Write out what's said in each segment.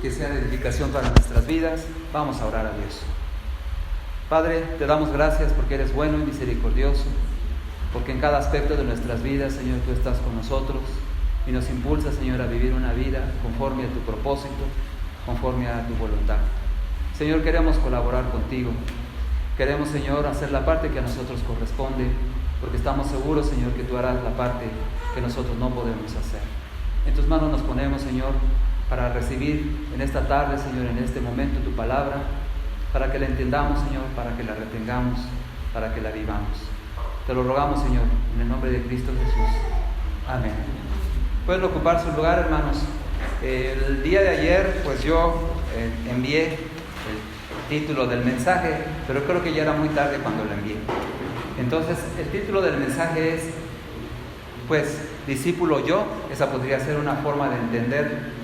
que sea de edificación para nuestras vidas. Vamos a orar a Dios. Padre, te damos gracias porque eres bueno y misericordioso, porque en cada aspecto de nuestras vidas, Señor, tú estás con nosotros y nos impulsas, Señor, a vivir una vida conforme a tu propósito, conforme a tu voluntad. Señor, queremos colaborar contigo. Queremos, Señor, hacer la parte que a nosotros corresponde, porque estamos seguros, Señor, que tú harás la parte que nosotros no podemos hacer. En tus manos nos ponemos, Señor, para recibir en esta tarde, Señor, en este momento tu palabra, para que la entendamos, Señor, para que la retengamos, para que la vivamos. Te lo rogamos, Señor, en el nombre de Cristo Jesús. Amén. Pueden ocupar su lugar, hermanos. El día de ayer, pues yo envié el título del mensaje, pero creo que ya era muy tarde cuando lo envié. Entonces, el título del mensaje es, pues, discípulo yo. Esa podría ser una forma de entender,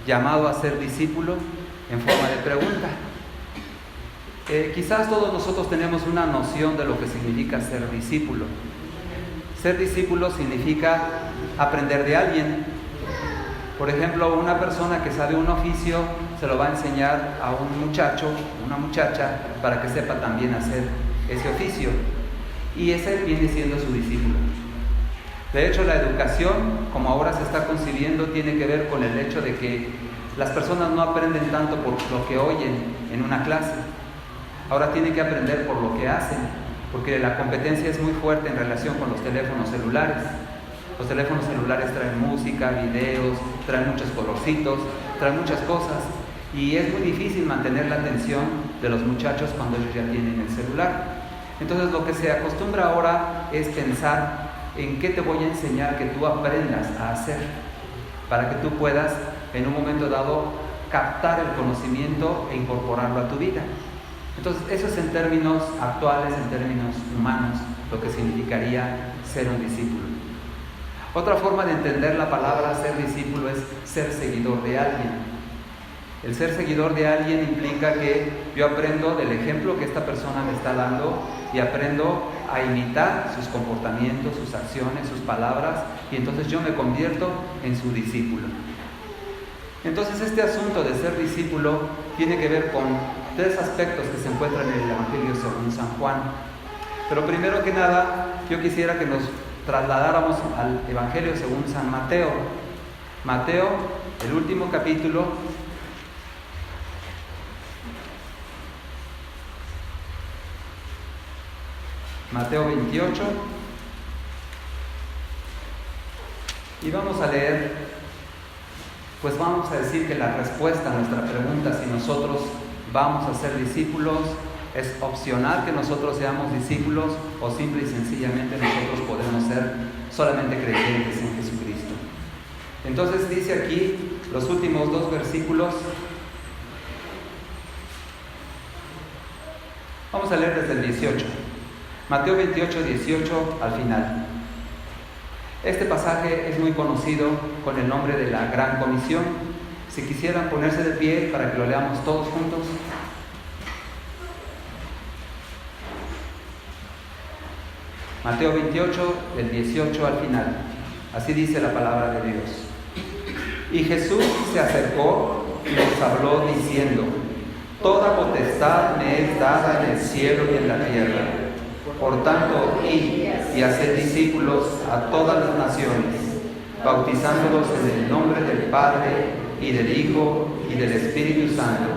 llamado a ser discípulo, en forma de pregunta. Quizás todos nosotros tenemos una noción de lo que significa ser discípulo. Ser discípulo significa aprender de alguien. Por ejemplo, una persona que sabe un oficio se lo va a enseñar a un muchacho, una muchacha, para que sepa también hacer ese oficio. Y ese viene siendo su discípulo. De hecho, la educación, como ahora se está concibiendo, tiene que ver con el hecho de que las personas no aprenden tanto por lo que oyen en una clase. Ahora tienen que aprender por lo que hacen, porque la competencia es muy fuerte en relación con los teléfonos celulares. Los teléfonos celulares traen música, videos, traen muchos colorcitos, traen muchas cosas, y es muy difícil mantener la atención de los muchachos cuando ellos ya tienen el celular. Entonces, lo que se acostumbra ahora es pensar en qué te voy a enseñar que tú aprendas a hacer, para que tú puedas en un momento dado captar el conocimiento e incorporarlo a tu vida. Entonces, eso es en términos actuales, en términos humanos, lo que significaría ser un discípulo. Otra forma de entender la palabra ser discípulo es ser seguidor de alguien. El ser seguidor de alguien implica que yo aprendo del ejemplo que esta persona me está dando y aprendo a imitar sus comportamientos, sus acciones, sus palabras, y entonces yo me convierto en su discípulo. Entonces, este asunto de ser discípulo tiene que ver con tres aspectos que se encuentran en el Evangelio según San Juan. Pero primero que nada, yo quisiera que nos trasladáramos al Evangelio según San Mateo. Mateo, el último capítulo, Mateo 28, y vamos a leer, pues vamos a decir que la respuesta a nuestra pregunta, si nosotros vamos a ser discípulos, es opcional que nosotros seamos discípulos, o simple y sencillamente nosotros podemos ser solamente creyentes en Jesucristo. Entonces dice aquí los últimos dos versículos. Vamos a leer desde el 18. Mateo 28, 18 al final. Este pasaje es muy conocido con el nombre de la Gran Comisión. Si quisieran ponerse de pie para que lo leamos todos juntos. Mateo 28, del 18 al final. Así dice la palabra de Dios. Y Jesús se acercó y les habló diciendo: Toda potestad me es dada en el cielo y en la tierra. Por tanto, id y haced discípulos a todas las naciones, bautizándolos en el nombre del Padre y del Hijo y del Espíritu Santo,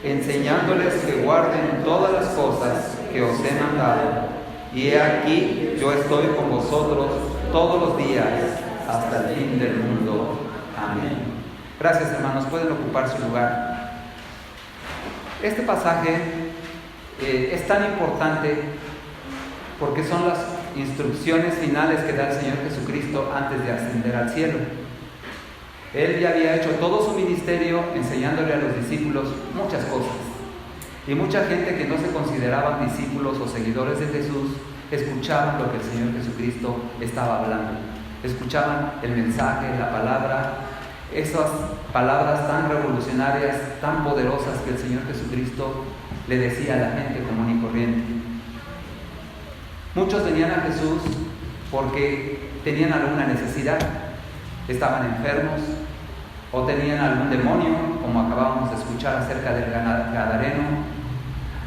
enseñándoles que guarden todas las cosas que os he mandado. Y he aquí, yo estoy con vosotros todos los días hasta el fin del mundo. Amén. Gracias, hermanos. Pueden ocupar su lugar. Este pasaje es tan importante porque son las instrucciones finales que da el Señor Jesucristo antes de ascender al cielo. Él ya había hecho todo su ministerio enseñándole a los discípulos muchas cosas. Y mucha gente que no se consideraban discípulos o seguidores de Jesús escuchaban lo que el Señor Jesucristo estaba hablando. Escuchaban el mensaje, la palabra, esas palabras tan revolucionarias, tan poderosas que el Señor Jesucristo le decía a la gente común y corriente. Muchos venían a Jesús porque tenían alguna necesidad, estaban enfermos, o tenían algún demonio, como acabábamos de escuchar acerca del Gadareno.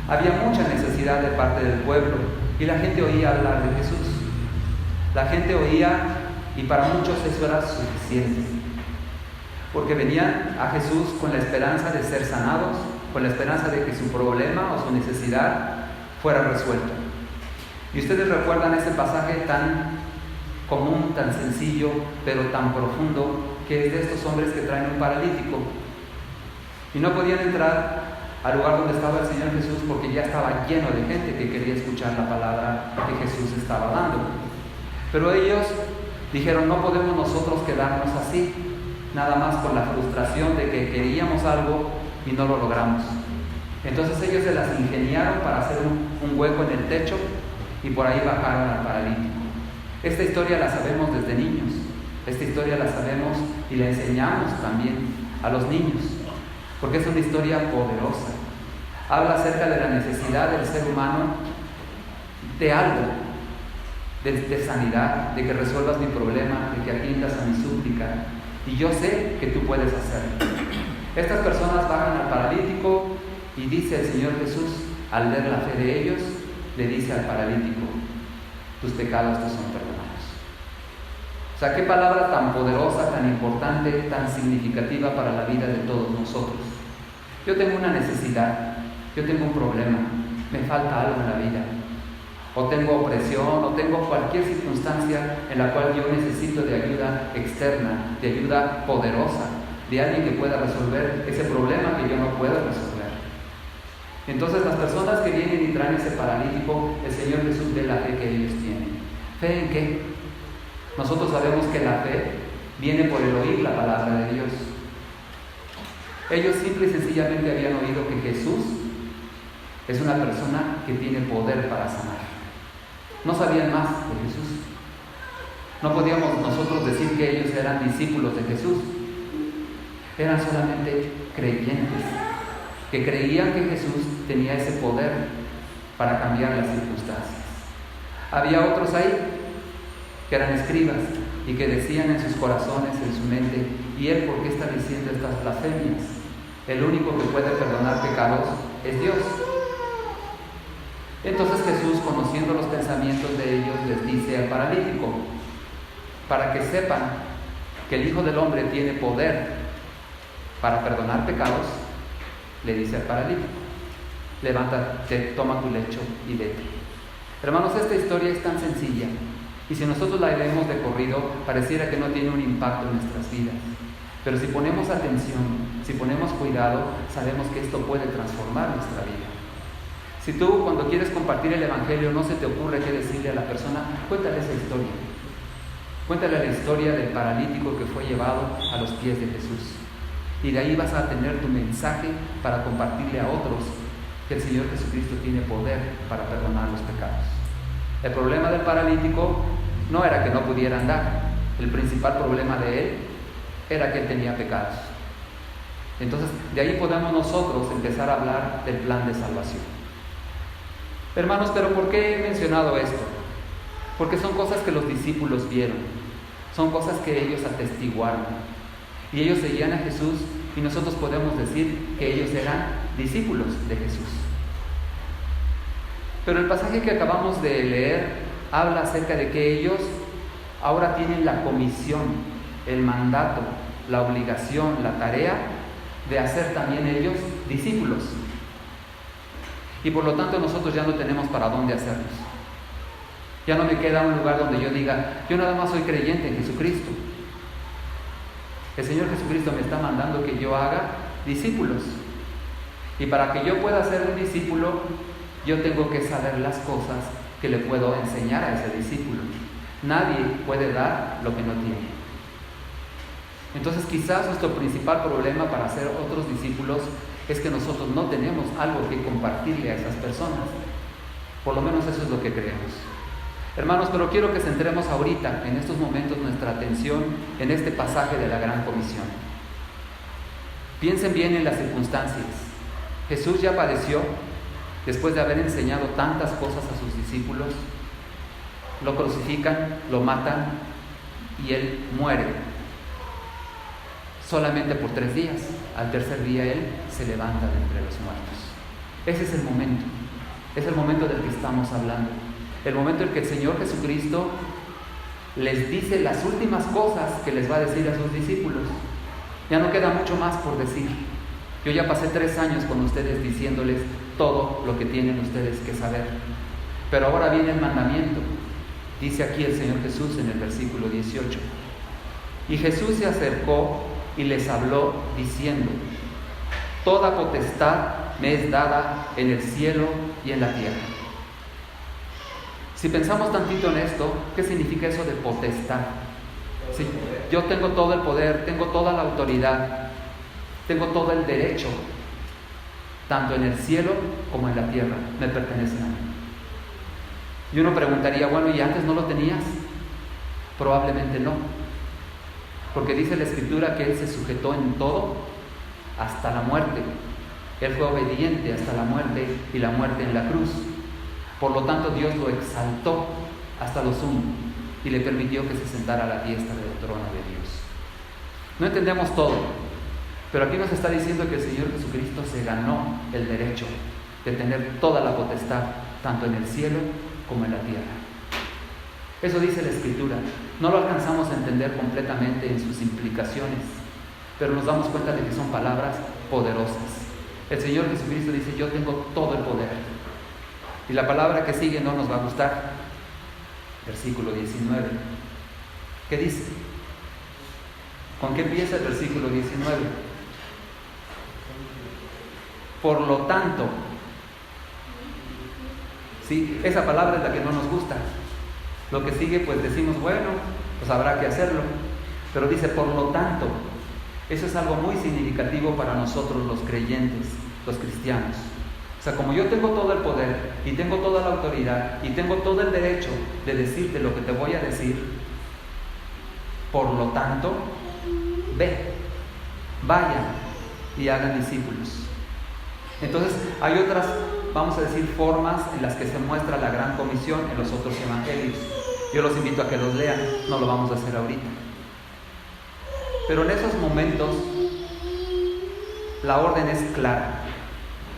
Había mucha necesidad de parte del pueblo y la gente oía hablar de Jesús. La gente oía y para muchos eso era suficiente, porque venían a Jesús con la esperanza de ser sanados, con la esperanza de que su problema o su necesidad fuera resuelto. Y ustedes recuerdan ese pasaje tan común, tan sencillo, pero tan profundo, que es de estos hombres que traen un paralítico y no podían entrar al lugar donde estaba el Señor Jesús porque ya estaba lleno de gente que quería escuchar la palabra que Jesús estaba dando. Pero ellos dijeron: no podemos nosotros quedarnos así, nada más con la frustración de que queríamos algo y no lo logramos. Entonces ellos se las ingeniaron para hacer un hueco en el techo y por ahí bajaron al paralítico. Esta historia la sabemos desde niños, esta historia la sabemos y la enseñamos también a los niños, porque es una historia poderosa. Habla acerca de la necesidad del ser humano de algo, de sanidad, de que resuelvas mi problema, de que atiendas a mi súplica, y yo sé que tú puedes hacerlo. Estas personas bajan al paralítico y dice el Señor Jesús, al ver la fe de ellos, le dice al paralítico: tus pecados te son perdonados. O sea, qué palabra tan poderosa, tan importante, tan significativa para la vida de todos nosotros. Yo tengo una necesidad, yo tengo un problema, me falta algo en la vida, o tengo opresión, o tengo cualquier circunstancia en la cual yo necesito de ayuda externa, de ayuda poderosa, de alguien que pueda resolver ese problema que yo no puedo resolver. Entonces las personas que vienen y traen ese paralítico, el Señor Jesús ve la fe que ellos tienen. ¿Fe en qué? Nosotros sabemos que la fe viene por el oír la palabra de Dios. Ellos simple y sencillamente habían oído que Jesús es una persona que tiene poder para sanar. No sabían más de Jesús. No podíamos nosotros decir que ellos eran discípulos de Jesús. Eran solamente creyentes, que creían que Jesús tenía ese poder para cambiar las circunstancias. Había otros ahí que eran escribas y que decían en sus corazones, en su mente: ¿y él por qué está diciendo estas blasfemias? El único que puede perdonar pecados es Dios. Entonces Jesús, conociendo los pensamientos de ellos, les dice al paralítico, para que sepan que el Hijo del Hombre tiene poder para perdonar pecados, le dice al paralítico: levántate, toma tu lecho y vete. Hermanos, esta historia es tan sencilla, y si nosotros la leemos de corrido, pareciera que no tiene un impacto en nuestras vidas. Pero si ponemos atención, si ponemos cuidado, sabemos que esto puede transformar nuestra vida. Si tú, cuando quieres compartir el Evangelio, no se te ocurre qué decirle a la persona, cuéntale esa historia. Cuéntale la historia del paralítico que fue llevado a los pies de Jesús. Y de ahí vas a tener tu mensaje para compartirle a otros que el Señor Jesucristo tiene poder para perdonar los pecados. El problema del paralítico no era que no pudiera andar. El principal problema de él era que él tenía pecados. Entonces, de ahí podemos nosotros empezar a hablar del plan de salvación. Hermanos, pero ¿por qué he mencionado esto? Porque son cosas que los discípulos vieron, son cosas que ellos atestiguaron. Y ellos seguían a Jesús y nosotros podemos decir que ellos eran discípulos de Jesús. Pero el pasaje que acabamos de leer habla acerca de que ellos ahora tienen la comisión, el mandato, la obligación, la tarea de hacer también ellos discípulos. Y por lo tanto nosotros ya no tenemos para dónde hacerlos. Ya no me queda un lugar donde yo diga, yo nada más soy creyente en Jesucristo. El Señor Jesucristo me está mandando que yo haga discípulos. Y para que yo pueda ser un discípulo, yo tengo que saber las cosas que le puedo enseñar a ese discípulo. Nadie puede dar lo que no tiene. Entonces quizás nuestro principal problema para ser otros discípulos es que nosotros no tenemos algo que compartirle a esas personas. Por lo menos eso es lo que creemos. Hermanos, pero quiero que centremos ahorita, en estos momentos, nuestra atención en este pasaje de la Gran Comisión. Piensen bien en las circunstancias. Jesús ya padeció después de haber enseñado tantas cosas a sus discípulos. Lo crucifican, lo matan y Él muere. solamente por 3 días. Al tercer día Él se levanta de entre los muertos. Ese es el momento. Es el momento del que estamos hablando. El momento en que el Señor Jesucristo les dice las últimas cosas que les va a decir a sus discípulos. Ya no queda mucho más por decir. Yo ya pasé 3 años con ustedes diciéndoles todo lo que tienen ustedes que saber. Pero ahora viene el mandamiento. Dice aquí el Señor Jesús en el versículo 18. Y Jesús se acercó y les habló diciendo: toda potestad me es dada en el cielo y en la tierra. Si pensamos tantito en esto, ¿qué significa eso de potestad? Sí, yo tengo todo el poder, tengo toda la autoridad, tengo todo el derecho, tanto en el cielo como en la tierra, me pertenecen a mí. Y uno preguntaría, bueno, ¿y antes no lo tenías? Probablemente no, porque dice la Escritura que Él se sujetó en todo hasta la muerte. Él fue obediente hasta la muerte, y la muerte en la cruz. Por lo tanto, Dios lo exaltó hasta lo sumo y le permitió que se sentara a la diestra del trono de Dios. No entendemos todo, pero aquí nos está diciendo que el Señor Jesucristo se ganó el derecho de tener toda la potestad, tanto en el cielo como en la tierra. Eso dice la Escritura. No lo alcanzamos a entender completamente en sus implicaciones, pero nos damos cuenta de que son palabras poderosas. El Señor Jesucristo dice: yo tengo todo el poder. Y la palabra que sigue no nos va a gustar. Versículo 19. ¿Qué dice? ¿Con qué empieza el versículo 19? Por lo tanto. Sí, esa palabra es la que no nos gusta. Lo que sigue, pues decimos, bueno, pues habrá que hacerlo. Pero dice, por lo tanto. Eso es algo muy significativo para nosotros los creyentes, los cristianos. O sea, como yo tengo todo el poder y tengo toda la autoridad y tengo todo el derecho de decirte lo que te voy a decir, por lo tanto, ve, vayan y hagan discípulos. Entonces, hay otras, vamos a decir, formas en las que se muestra la gran comisión en los otros evangelios. Yo los invito a que los lean, no lo vamos a hacer ahorita. Pero en esos momentos, la orden es clara.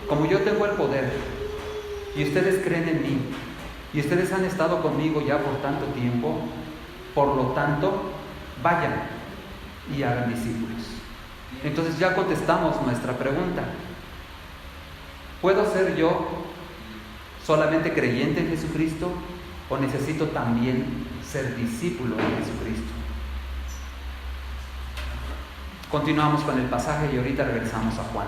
Como yo tengo el poder y ustedes creen en mí y ustedes han estado conmigo ya por tanto tiempo, por lo tanto, vayan y hagan discípulos. Entonces ya contestamos nuestra pregunta. ¿Puedo ser yo solamente creyente en Jesucristo o necesito también ser discípulo de Jesucristo? Continuamos con el pasaje y ahorita regresamos a Juan.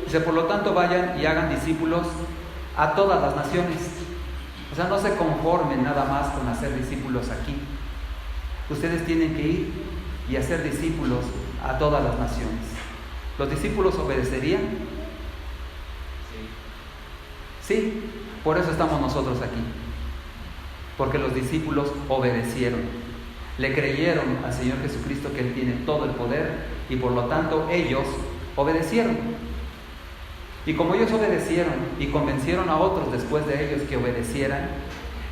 Dice, por lo tanto, vayan y hagan discípulos a todas las naciones. O sea, no se conformen nada más con hacer discípulos aquí. Ustedes tienen que ir y hacer discípulos a todas las naciones. ¿Los discípulos obedecerían? Sí, por eso estamos nosotros aquí. Porque los discípulos obedecieron. Le creyeron al Señor Jesucristo que Él tiene todo el poder y por lo tanto ellos obedecieron. Y como ellos obedecieron y convencieron a otros después de ellos que obedecieran,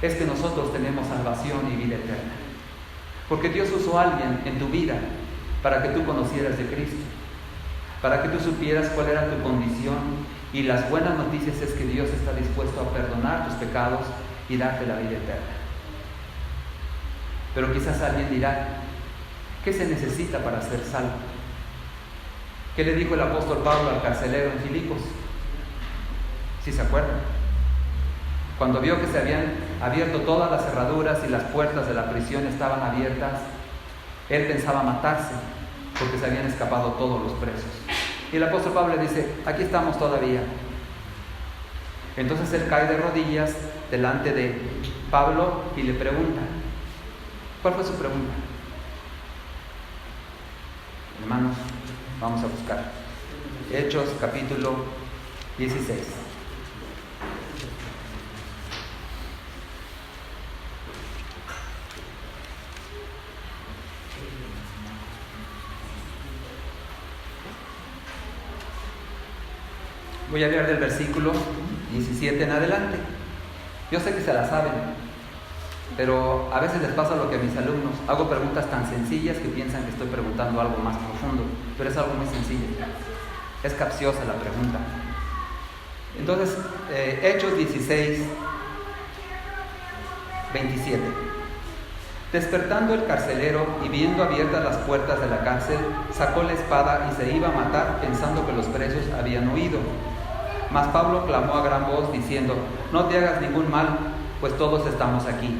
es que nosotros tenemos salvación y vida eterna. Porque Dios usó a alguien en tu vida para que tú conocieras de Cristo, para que tú supieras cuál era tu condición, y las buenas noticias es que Dios está dispuesto a perdonar tus pecados y darte la vida eterna. Pero quizás alguien dirá, ¿qué se necesita para ser salvo? ¿Qué le dijo el apóstol Pablo al carcelero en Filipos? ¿Sí se acuerdan? Cuando vio que se habían abierto todas las cerraduras y las puertas de la prisión estaban abiertas, él pensaba matarse porque se habían escapado todos los presos. Y el apóstol Pablo le dice, aquí estamos todavía. Entonces él cae de rodillas delante de Pablo y le pregunta. ¿Cuál fue su pregunta? Hermanos, vamos a buscar Hechos capítulo 16. Voy a leer del versículo 17 en adelante. Yo sé que se la saben, pero a veces les pasa lo que a mis alumnos. Hago preguntas tan sencillas que piensan que estoy preguntando algo más profundo, pero es algo muy sencillo. Es capciosa la pregunta. Entonces, Hechos 16, 27. Despertando el carcelero y viendo abiertas las puertas de la cárcel, sacó la espada y se iba a matar, pensando que los presos habían huido. Mas Pablo clamó a gran voz diciendo: no te hagas ningún mal, pues todos estamos aquí.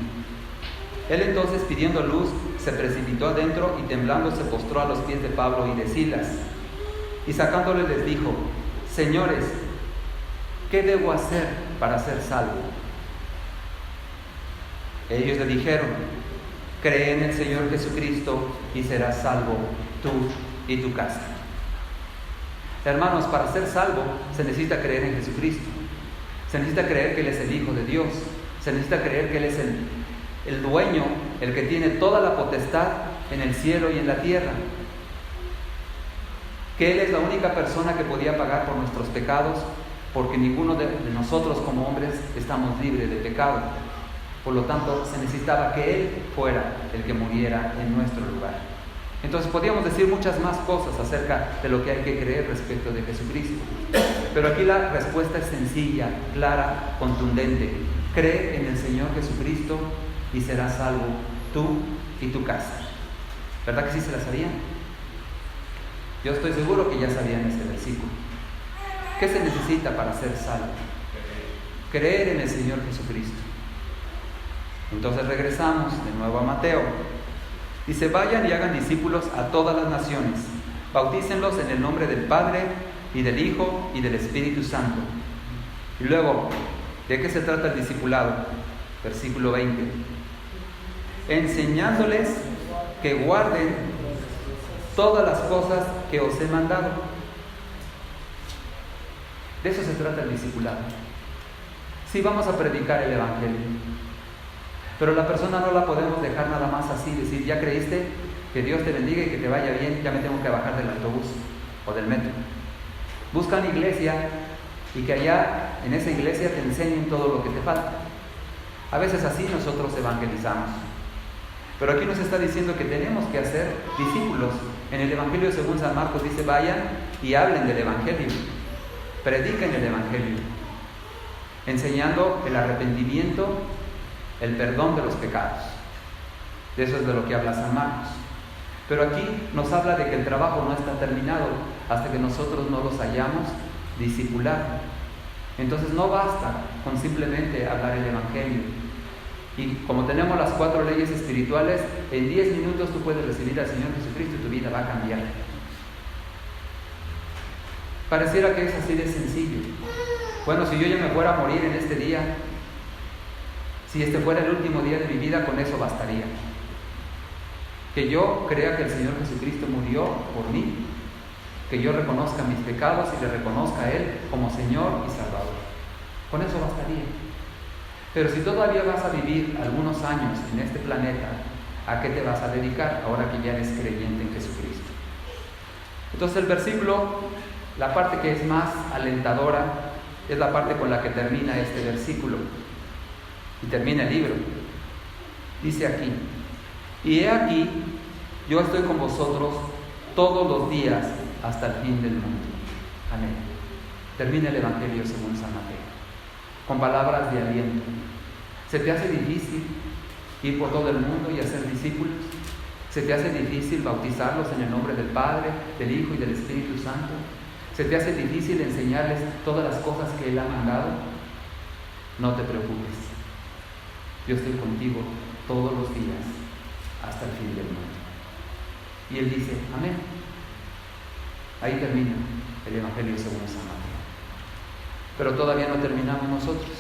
Él entonces, pidiendo luz, se precipitó adentro y temblando se postró a los pies de Pablo y de Silas. Y sacándole les dijo: señores, ¿qué debo hacer para ser salvo? Ellos le dijeron: cree en el Señor Jesucristo y serás salvo tú y tu casa. Hermanos, para ser salvo se necesita creer en Jesucristo. Se necesita creer que Él es el Hijo de Dios. Se necesita creer que Él es el dueño, el que tiene toda la potestad en el cielo y en la tierra. Que Él es la única persona que podía pagar por nuestros pecados, porque ninguno de nosotros como hombres estamos libres de pecado. Por lo tanto, se necesitaba que Él fuera el que muriera en nuestro lugar. Entonces podríamos decir muchas más cosas acerca de lo que hay que creer respecto de Jesucristo. Pero aquí la respuesta es sencilla, clara, contundente. Cree en el Señor Jesucristo y serás salvo tú y tu casa. ¿Verdad que sí se la sabían? Yo estoy seguro que ya sabían este versículo. ¿Qué se necesita para ser salvo? Creer en el Señor Jesucristo. Entonces regresamos de nuevo a Mateo. Dice: vayan y hagan discípulos a todas las naciones, bautícenlos en el nombre del Padre y del Hijo y del Espíritu Santo. Y luego, ¿de qué se trata el discipulado? Versículo 20. Enseñándoles que guarden todas las cosas que os he mandado. De eso se trata el discipulado. Sí, vamos a predicar el Evangelio, pero la persona no la podemos dejar nada más así, decir: ya creíste, que Dios te bendiga y que te vaya bien, ya me tengo que bajar del autobús o del metro. Busca una iglesia y que allá en esa iglesia te enseñen todo lo que te falta. A veces así nosotros evangelizamos, pero aquí nos está diciendo que tenemos que hacer discípulos. En el Evangelio según San Marcos dice: vayan y hablen del Evangelio, prediquen el Evangelio, enseñando el arrepentimiento, el perdón de los pecados. De eso es de lo que habla San Marcos. Pero aquí nos habla de que el trabajo no está terminado hasta que nosotros no los hayamos discipulado. Entonces no basta con simplemente hablar el Evangelio. Y como tenemos las 4 leyes espirituales, en 10 minutos tú puedes recibir al Señor Jesucristo y tu vida va a cambiar. Pareciera que es así de sencillo. Bueno, si yo ya me fuera a morir en este día, si este fuera el último día de mi vida, con eso bastaría. Que yo crea que el Señor Jesucristo murió por mí, que yo reconozca mis pecados y le reconozca a Él como Señor y Salvador. Con eso bastaría. Pero si todavía vas a vivir algunos años en este planeta, ¿a qué te vas a dedicar ahora que ya eres creyente en Jesucristo? Entonces el versículo, la parte que es más alentadora, es la parte con la que termina este versículo. Y termina el libro. Dice aquí: y he aquí, yo estoy con vosotros todos los días hasta el fin del mundo. Amén. Termina el Evangelio según San Mateo, con palabras de aliento. ¿Se te hace difícil ir por todo el mundo y hacer discípulos? ¿Se te hace difícil bautizarlos en el nombre del Padre, del Hijo y del Espíritu Santo? ¿Se te hace difícil enseñarles todas las cosas que Él ha mandado? No te preocupes. Yo estoy contigo todos los días hasta el fin del mundo. Y Él dice: amén. Ahí termina el Evangelio según San Mateo. Pero todavía no terminamos nosotros.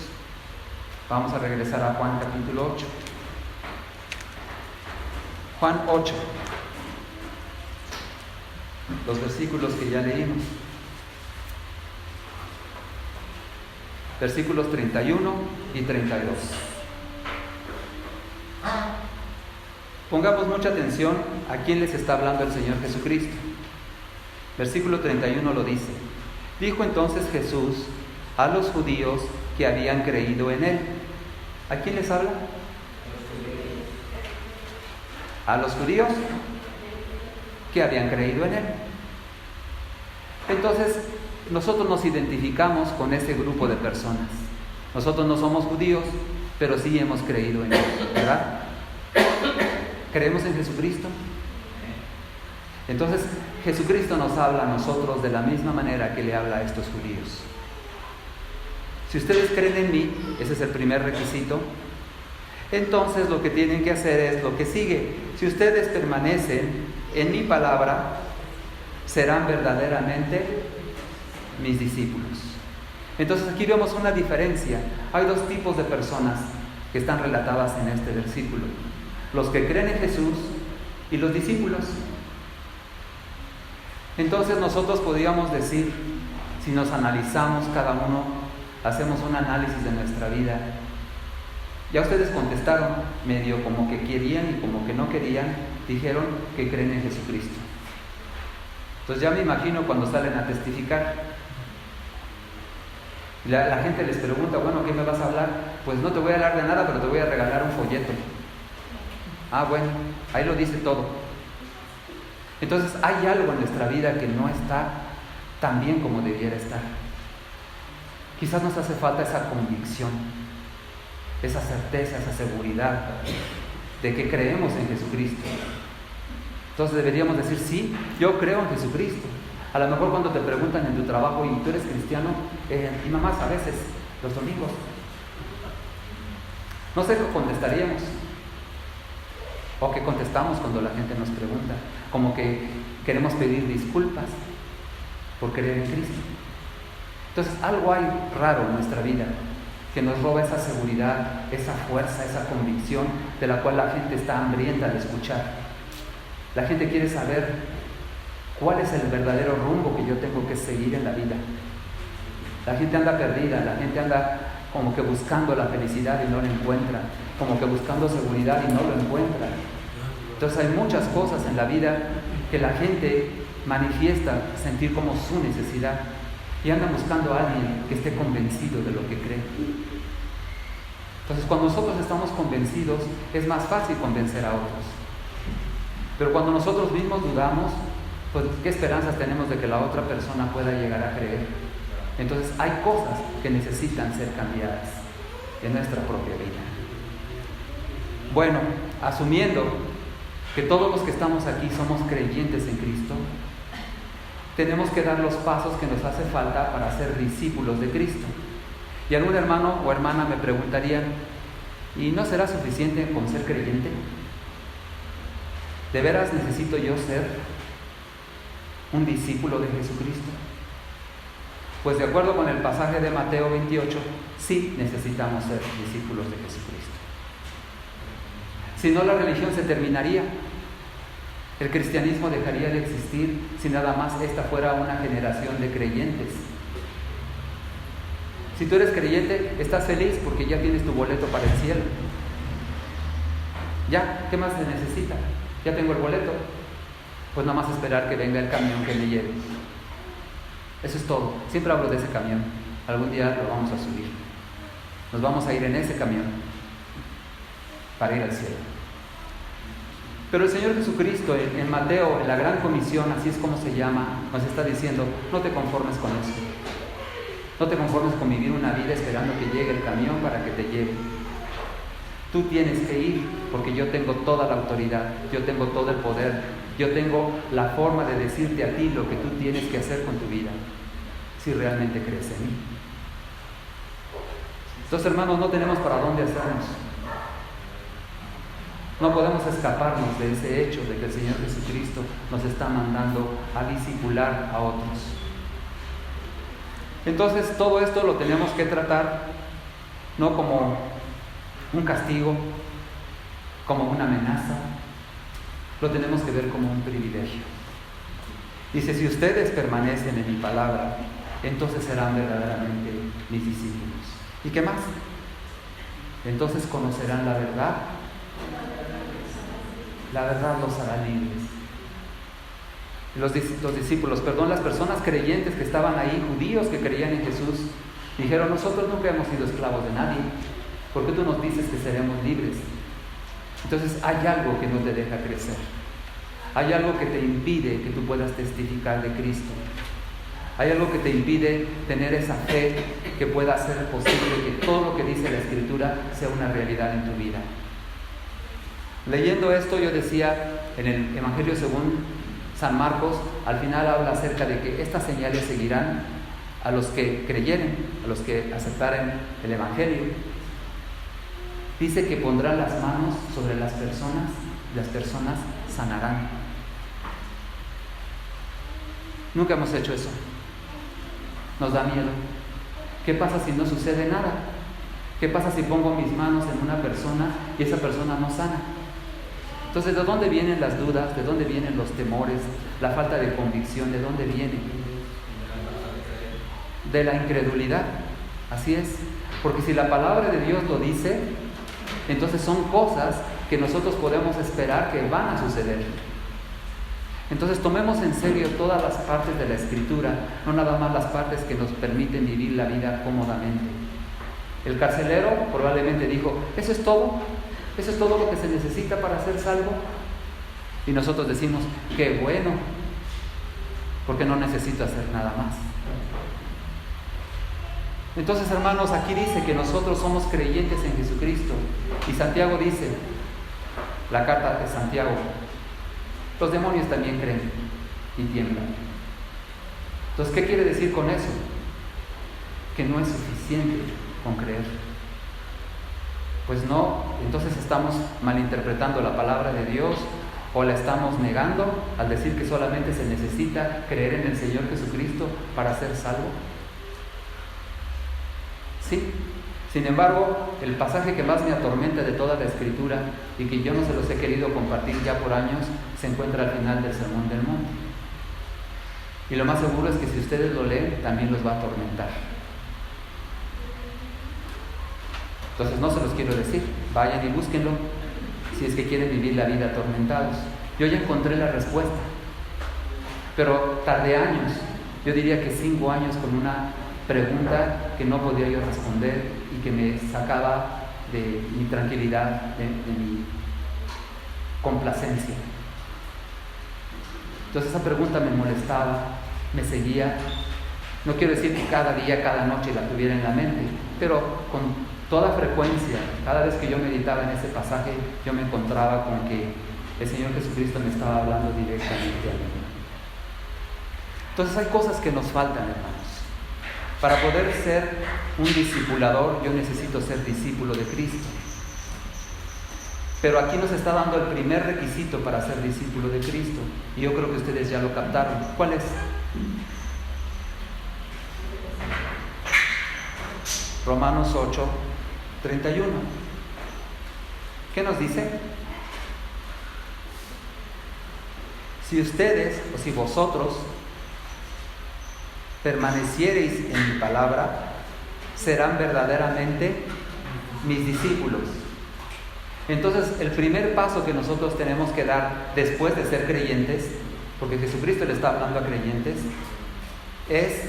Vamos a regresar a Juan capítulo 8. Juan 8. Los versículos que ya leímos. Versículos 31 y 32. Pongamos mucha atención a quién les está hablando el Señor Jesucristo. Versículo 31 lo dice: dijo entonces Jesús a los judíos que habían creído en Él. ¿A quién les habla? a los judíos que habían creído en Él. Entonces, nosotros nos identificamos con ese grupo de personas. Nosotros no somos judíos, pero sí hemos creído en Él, ¿verdad? ¿Creemos en Jesucristo? Entonces, Jesucristo nos habla a nosotros de la misma manera que le habla a estos judíos. Si ustedes creen en mí, ese es el primer requisito, entonces lo que tienen que hacer es lo que sigue. Si ustedes permanecen en mi palabra, serán verdaderamente mis discípulos. Entonces aquí vemos una diferencia. Hay dos tipos de personas que están relatadas en este versículo: los que creen en Jesús y los discípulos. Entonces nosotros podríamos decir, si nos analizamos cada uno, hacemos un análisis de nuestra vida. Ya ustedes contestaron medio como que querían y como que no querían, dijeron que creen en Jesucristo. Entonces ya me imagino cuando salen a testificar, la gente les pregunta, bueno, ¿qué me vas a hablar? Pues no te voy a hablar de nada, pero te voy a regalar un folleto. Ah, bueno, ahí lo dice todo. Entonces hay algo en nuestra vida que no está tan bien como debiera estar. Quizás nos hace falta esa convicción, esa certeza, esa seguridad de que creemos en Jesucristo. Entonces deberíamos decir, sí, yo creo en Jesucristo. A lo mejor cuando te preguntan en tu trabajo, ¿y tú eres cristiano? Y mamás, a veces, los domingos. No sé qué contestaríamos. O qué contestamos cuando la gente nos pregunta. Como que queremos pedir disculpas por creer en Cristo. Entonces algo hay raro en nuestra vida que nos roba esa seguridad, esa fuerza, esa convicción de la cual la gente está hambrienta de escuchar. La gente quiere saber cuál es el verdadero rumbo que yo tengo que seguir en la vida. La gente anda perdida, la gente anda como que buscando la felicidad y no la encuentra, como que buscando seguridad y no lo encuentra. Entonces hay muchas cosas en la vida que la gente manifiesta sentir como su necesidad y anda buscando a alguien que esté convencido de lo que cree. Entonces cuando nosotros estamos convencidos es más fácil convencer a otros. Pero cuando nosotros mismos dudamos, pues ¿qué esperanzas tenemos de que la otra persona pueda llegar a creer? Entonces hay cosas que necesitan ser cambiadas en nuestra propia vida. Bueno, asumiendo que todos los que estamos aquí somos creyentes en Cristo, tenemos que dar los pasos que nos hace falta para ser discípulos de Cristo. Y algún hermano o hermana me preguntaría, ¿y no será suficiente con ser creyente? ¿De veras necesito yo ser un discípulo de Jesucristo? Pues de acuerdo con el pasaje de Mateo 28, sí necesitamos ser discípulos de Jesucristo. Si no, la religión se terminaría. El cristianismo dejaría de existir si nada más esta fuera una generación de creyentes. Si tú eres creyente, estás feliz porque ya tienes tu boleto para el cielo. Ya, ¿qué más se necesita? Ya tengo el boleto. Pues nada más esperar que venga el camión que me lleve. Eso es todo. Siempre hablo de ese camión. Algún día lo vamos a subir. Nos vamos a ir en ese camión para ir al cielo. Pero el Señor Jesucristo en Mateo, en la Gran Comisión, así es como se llama, nos está diciendo, no te conformes con eso. No te conformes con vivir una vida esperando que llegue el camión para que te lleve. Tú tienes que ir porque yo tengo toda la autoridad, yo tengo todo el poder, yo tengo la forma de decirte a ti lo que tú tienes que hacer con tu vida, si realmente crees en mí. Entonces, hermanos, no tenemos para dónde hacernos. No podemos escaparnos de ese hecho de que el Señor Jesucristo nos está mandando a discipular a otros. Entonces, todo esto lo tenemos que tratar no como un castigo, como una amenaza, lo tenemos que ver como un privilegio. Dice, si ustedes permanecen en mi palabra, entonces serán verdaderamente mis discípulos. ¿Y qué más? Entonces conocerán la verdad. La verdad los hará libres. Los discípulos, las personas creyentes que estaban ahí, judíos que creían en Jesús, dijeron, nosotros nunca hemos sido esclavos de nadie. ¿Por qué tú nos dices que seremos libres? Entonces hay algo que no te deja crecer. Hay algo que te impide que tú puedas testificar de Cristo. Hay algo que te impide tener esa fe que pueda hacer posible que todo lo que dice la Escritura sea una realidad en tu vida. Leyendo esto, yo decía, en el Evangelio según San Marcos, al final habla acerca de que estas señales seguirán a los que creyeren, a los que aceptaren el Evangelio. Dice que pondrán las manos sobre las personas y las personas sanarán. Nunca hemos hecho eso. Nos da miedo. ¿Qué pasa si no sucede nada? ¿Qué pasa si pongo mis manos en una persona y esa persona no sana? Entonces, ¿de dónde vienen las dudas? ¿De dónde vienen los temores? La falta de convicción, ¿de dónde viene? De la incredulidad. Así es. Porque si la palabra de Dios lo dice, entonces son cosas que nosotros podemos esperar que van a suceder. Entonces tomemos en serio todas las partes de la Escritura, no nada más las partes que nos permiten vivir la vida cómodamente. El carcelero probablemente dijo, ¿eso es todo? ¿Eso es todo lo que se necesita para ser salvo? Y nosotros decimos, qué bueno, porque no necesito hacer nada más. Entonces, hermanos, aquí dice que nosotros somos creyentes en Jesucristo. Y Santiago dice, la carta de Santiago, los demonios también creen y tiemblan. Entonces, ¿qué quiere decir con eso? Que no es suficiente con creer. Pues no, entonces estamos malinterpretando la palabra de Dios o la estamos negando al decir que solamente se necesita creer en el Señor Jesucristo para ser salvo. Sí. Sin embargo, el pasaje que más me atormenta de toda la Escritura y que yo no se los he querido compartir ya por años, se encuentra al final del Sermón del Monte. Y lo más seguro es que si ustedes lo leen, también los va a atormentar. Entonces no se los quiero decir, vayan y búsquenlo, si es que quieren vivir la vida atormentados. Yo ya encontré la respuesta, pero tardé años, yo diría que 5 años con una pregunta que no podía yo responder y que me sacaba de mi tranquilidad, de mi complacencia. Entonces esa pregunta me molestaba, me seguía. No quiero decir que cada día, cada noche la tuviera en la mente, pero con toda frecuencia, cada vez que yo meditaba en ese pasaje, yo me encontraba con que el Señor Jesucristo me estaba hablando directamente a mí. Entonces hay cosas que nos faltan, hermanos. Para poder ser un discipulador, yo necesito ser discípulo de Cristo. Pero aquí nos está dando el primer requisito para ser discípulo de Cristo. Y yo creo que ustedes ya lo captaron. ¿Cuál es? Romanos 8, 31. ¿Qué nos dice? Si ustedes, o si vosotros, permaneciereis en mi palabra, serán verdaderamente mis discípulos. Entonces, el primer paso que nosotros tenemos que dar después de ser creyentes, porque Jesucristo le está hablando a creyentes, es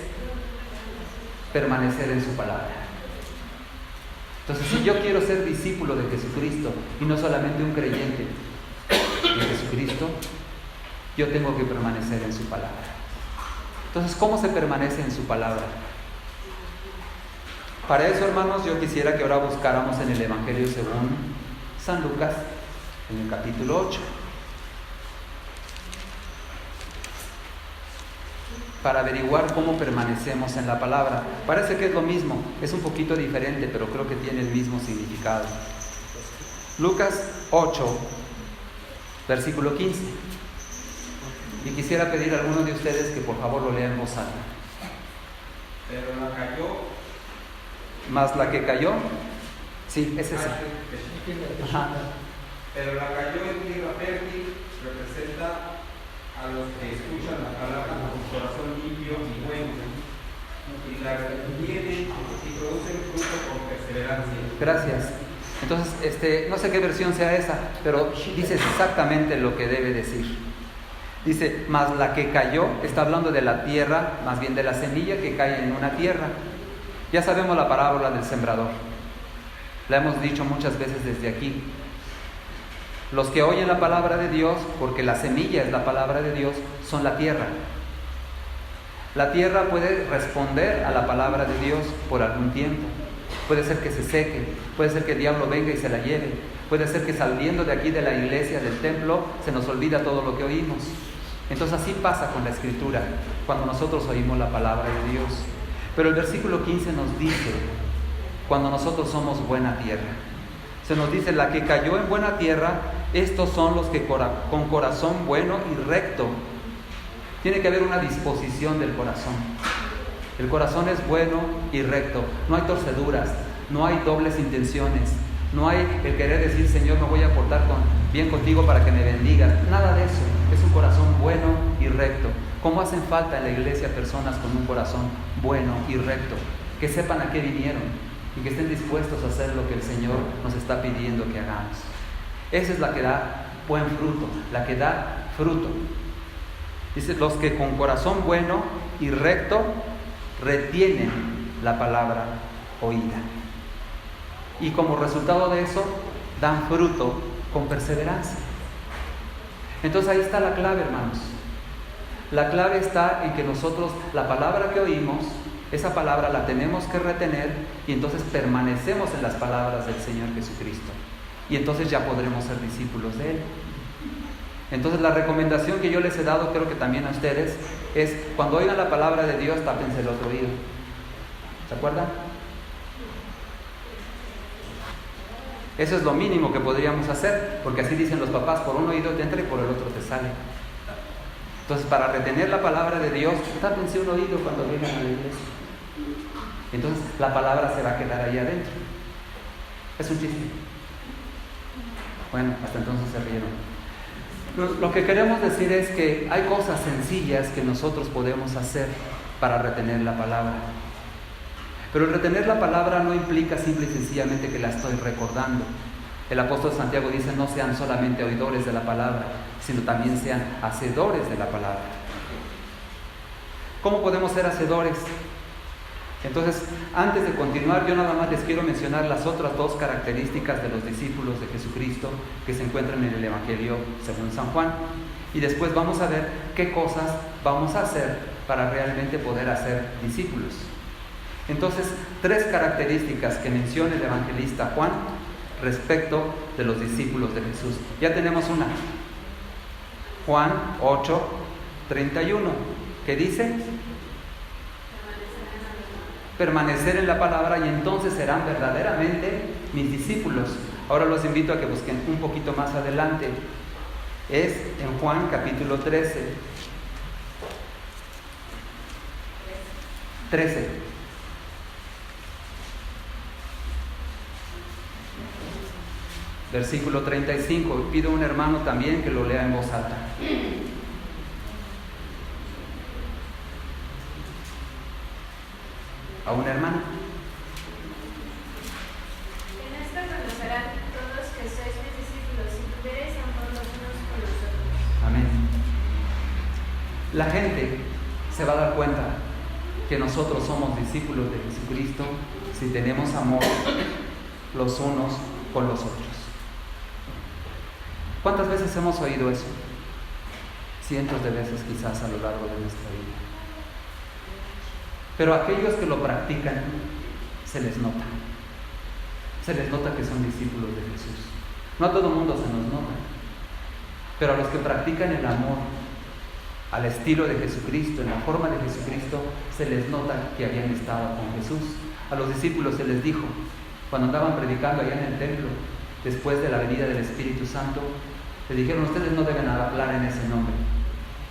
permanecer en su palabra. Entonces, si yo quiero ser discípulo de Jesucristo y no solamente un creyente de Jesucristo, yo tengo que permanecer en su palabra. Entonces, ¿cómo se permanece en su palabra? Para eso, hermanos, yo quisiera que ahora buscáramos en el Evangelio según San Lucas, en el capítulo 8, para averiguar cómo permanecemos en la palabra. Parece que es lo mismo, es un poquito diferente, pero creo que tiene el mismo significado. Lucas 8, versículo 15. Y quisiera pedir a algunos de ustedes que por favor lo lean en voz alta. Pero la cayó. ¿Más la que cayó? Sí, es esa. Ajá. Pero la cayó en tierra fértil representa a los que escuchan la palabra con un corazón limpio y bueno, y la retienen y producen fruto con perseverancia. Gracias. Entonces, no sé qué versión sea esa, pero dice exactamente lo que debe decir. Dice, más la que cayó, está hablando de la tierra, más bien de la semilla que cae en una tierra. Ya sabemos la parábola del sembrador. La hemos dicho muchas veces desde aquí. Los que oyen la palabra de Dios, porque la semilla es la palabra de Dios, son la tierra. La tierra puede responder a la palabra de Dios por algún tiempo. Puede ser que se seque, puede ser que el diablo venga y se la lleve, puede ser que saliendo de aquí de la iglesia, del templo, se nos olvida todo lo que oímos. Entonces así pasa con la Escritura, cuando nosotros oímos la palabra de Dios. Pero el versículo 15 nos dice, cuando nosotros somos buena tierra, se nos dice, la que cayó en buena tierra, estos son los que con corazón bueno y recto. Tiene que haber una disposición del corazón. El corazón es bueno y recto. No hay torceduras, no hay dobles intenciones, no hay el querer decir, Señor, me voy a portar bien contigo para que me bendigas. Nada de eso. Es un corazón bueno y recto. ¿Cómo hacen falta en la iglesia personas con un corazón bueno y recto? Que sepan a qué vinieron y que estén dispuestos a hacer lo que el Señor nos está pidiendo que hagamos. Esa es la que da buen fruto, la que da fruto. Dice, los que con corazón bueno y recto retienen la palabra oída. Y como resultado de eso, dan fruto con perseverancia. Entonces ahí está la clave, hermanos. La clave está en que nosotros, la palabra que oímos, esa palabra la tenemos que retener y entonces permanecemos en las palabras del Señor Jesucristo. Y entonces ya podremos ser discípulos de Él. Entonces la recomendación que yo les he dado, creo que también a ustedes, es cuando oigan la palabra de Dios, tápense el otro oído. ¿Se acuerdan? Eso es lo mínimo que podríamos hacer, porque así dicen los papás, por un oído te entra y por el otro te sale. Entonces, para retener la palabra de Dios, tápense un oído cuando vengan a la iglesia. Entonces, la palabra se va a quedar ahí adentro. Es un chiste. Bueno, hasta entonces se rieron. Lo que queremos decir es que hay cosas sencillas que nosotros podemos hacer para retener la palabra. Pero el retener la palabra no implica simple y sencillamente que la estoy recordando. El apóstol Santiago dice, no sean solamente oidores de la palabra, sino también sean hacedores de la palabra. ¿Cómo podemos ser hacedores? Entonces, antes de continuar, yo nada más les quiero mencionar las otras dos características de los discípulos de Jesucristo que se encuentran en el Evangelio según San Juan. Y después vamos a ver qué cosas vamos a hacer para realmente poder hacer discípulos. Entonces, tres características que menciona el evangelista Juan respecto de los discípulos de Jesús. Ya tenemos una. Juan 8:31, que dice: permanecer en la palabra y entonces serán verdaderamente mis discípulos. Ahora los invito a que busquen un poquito más adelante. Es en Juan capítulo 13. Versículo 35. Pido a un hermano también que lo lea en voz alta. A una hermana. En esto conocerán todos que sois mis discípulos, si tuviereis amor los unos con los otros. Amén. La gente se va a dar cuenta que nosotros somos discípulos de Jesucristo si tenemos amor los unos con los otros. ¿Cuántas veces hemos oído eso? Cientos de veces quizás a lo largo de nuestra vida. Pero a aquellos que lo practican, se les nota. Se les nota que son discípulos de Jesús. No a todo el mundo se nos nota. Pero a los que practican el amor al estilo de Jesucristo, en la forma de Jesucristo, se les nota que habían estado con Jesús. A los discípulos se les dijo, cuando andaban predicando allá en el templo, después de la venida del Espíritu Santo, le dijeron, ustedes no deben hablar en ese nombre.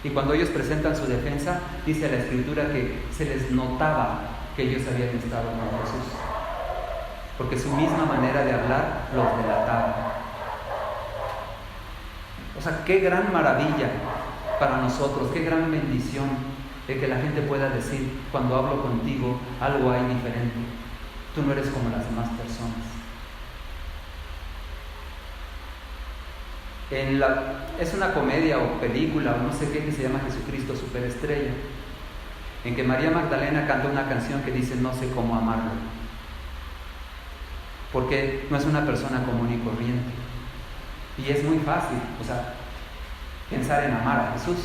Y cuando ellos presentan su defensa, dice la Escritura que se les notaba que ellos habían estado con Jesús, porque su misma manera de hablar los delataba. O sea, qué gran maravilla para nosotros, qué gran bendición de que la gente pueda decir, cuando hablo contigo, algo hay diferente. Tú no eres como las demás personas. Es una comedia o película o no sé qué que se llama Jesucristo Superestrella, en que María Magdalena canta una canción que dice no sé cómo amarlo, porque no es una persona común y corriente. Y es muy fácil, pensar en amar a Jesús,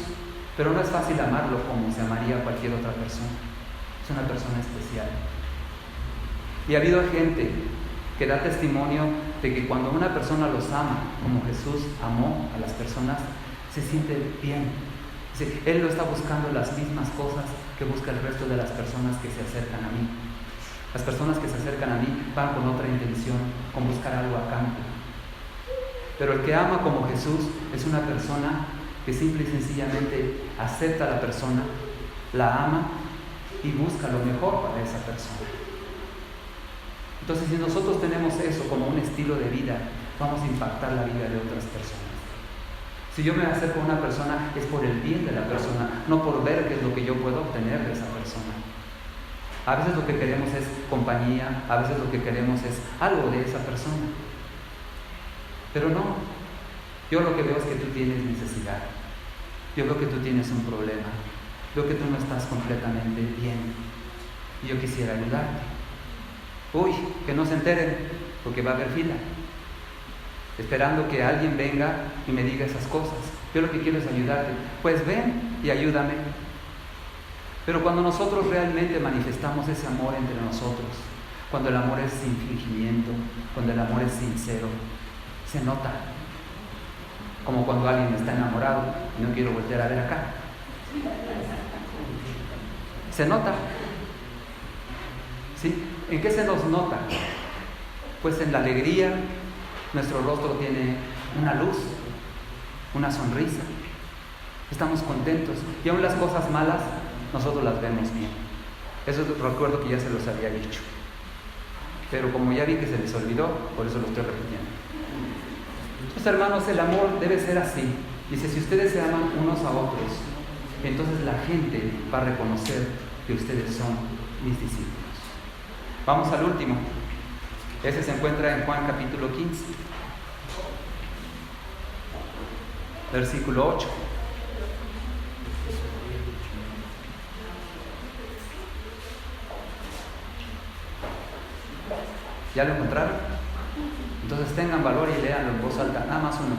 pero no es fácil amarlo como se amaría a cualquier otra persona. Es una persona especial. Y ha habido gente que da testimonio de que cuando una persona los ama, como Jesús amó a las personas, se siente bien. Dice, Él no está buscando las mismas cosas que busca el resto de las personas que se acercan a mí. Las personas que se acercan a mí van con otra intención, con buscar algo a cambio. Pero el que ama como Jesús es una persona que simple y sencillamente acepta a la persona, la ama y busca lo mejor para esa persona. Entonces, si nosotros tenemos eso como un estilo de vida, vamos a impactar la vida de otras personas. Si yo me acerco a una persona, es por el bien de la persona, no por ver qué es lo que yo puedo obtener de esa persona. A veces lo que queremos es compañía, a veces lo que queremos es algo de esa persona. Pero no, yo lo que veo es que tú tienes necesidad. Yo veo que tú tienes un problema. Veo que tú no estás completamente bien. Y yo quisiera ayudarte. Uy, que no se enteren, porque va a haber fila. Esperando que alguien venga y me diga esas cosas. Yo lo que quiero es ayudarte. Pues ven y ayúdame. Pero cuando nosotros realmente manifestamos ese amor entre nosotros, cuando el amor es sin fingimiento, cuando el amor es sincero, se nota. Como cuando alguien está enamorado y no quiero voltear a ver acá. Se nota. ¿Sí? ¿En qué se nos nota? Pues en la alegría. Nuestro rostro tiene una luz, una sonrisa. Estamos contentos. Y aún las cosas malas, nosotros las vemos bien. Eso recuerdo que ya se los había dicho. Pero como ya vi que se les olvidó, por eso lo estoy repitiendo. Entonces, hermanos, el amor debe ser así. Dice, si ustedes se aman unos a otros, entonces la gente va a reconocer que ustedes son mis discípulos. Vamos al último. Ese se encuentra en Juan capítulo 15, versículo 8. ¿Ya lo encontraron? Entonces tengan valor y léanlo en voz alta, nada más uno.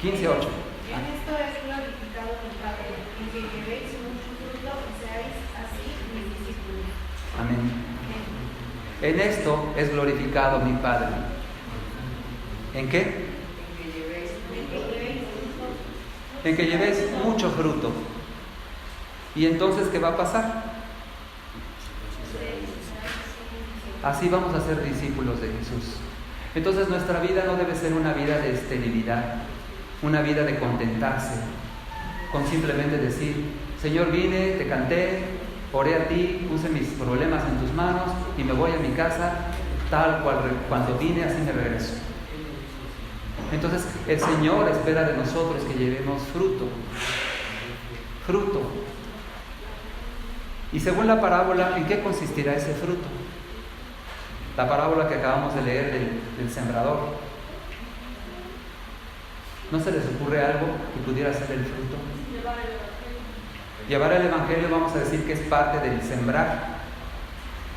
15:8. En esto es glorificado mi Padre, en que llevéis mucho fruto y seáis así mis discípulos. Amén. En esto es glorificado mi Padre. ¿En qué? En que llevéis mucho fruto. ¿Y entonces qué va a pasar? Así vamos a ser discípulos de Jesús. Entonces nuestra vida no debe ser una vida de esterilidad, una vida de contentarse, con simplemente decir, Señor, vine, te canté, oré a ti, puse mis problemas en tus manos y me voy a mi casa, tal cual cuando vine, así me regreso. Entonces el Señor espera de nosotros que llevemos fruto. Fruto. Y según la parábola, ¿en qué consistirá ese fruto? La parábola que acabamos de leer del sembrador. ¿No se les ocurre algo que pudiera ser el fruto? Llevar el Evangelio, vamos a decir que es parte del sembrar.